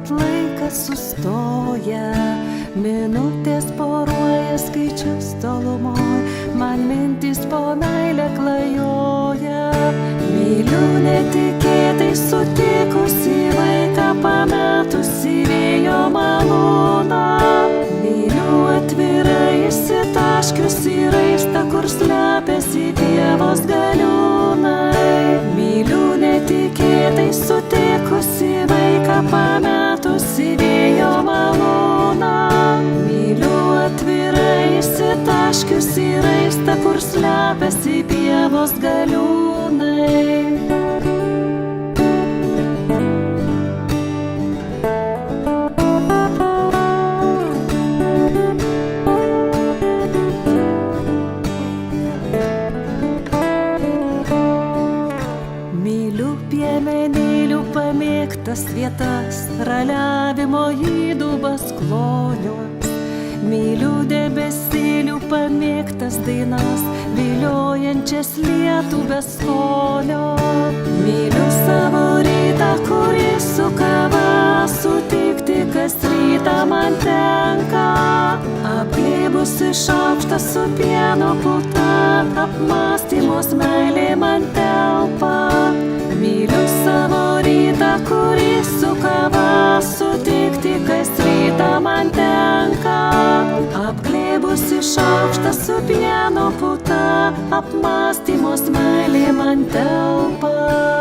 kad laikas sustoja, minutės poruoja skaičius tolumoj, man mintis po meilę klajoja. Myliu netikėtai sutikusi vaiką, pametusi vėjo malūną. Myliu atvirai išsitaškiusi raistą, kur slepiasi pievos galiūnai. Myliu netikėtai sutikusi vaiką, pametusi vėjo malūną. Myliu atvirai išsitaškiusi raistą, kur slepiasi pievos galiūnai. Myliu piemenėlių pamėgtas vietas, raliavimo įdubas kloniuos. Myliu debesėlių pamėgtas dainas, viliojančias lietų be skonio. Myliu savo rytą, kurį su kava sutikti kas rytą man tenka. Apglėbusi šaukštą su pieno puta, apmąstymus meilė man telpa. Myliu savo rytą, kurį su kava sutikti kas rytą man tenka. Apglėbusi šaukštą su pieno puta, apmąstymus meilė man telpa.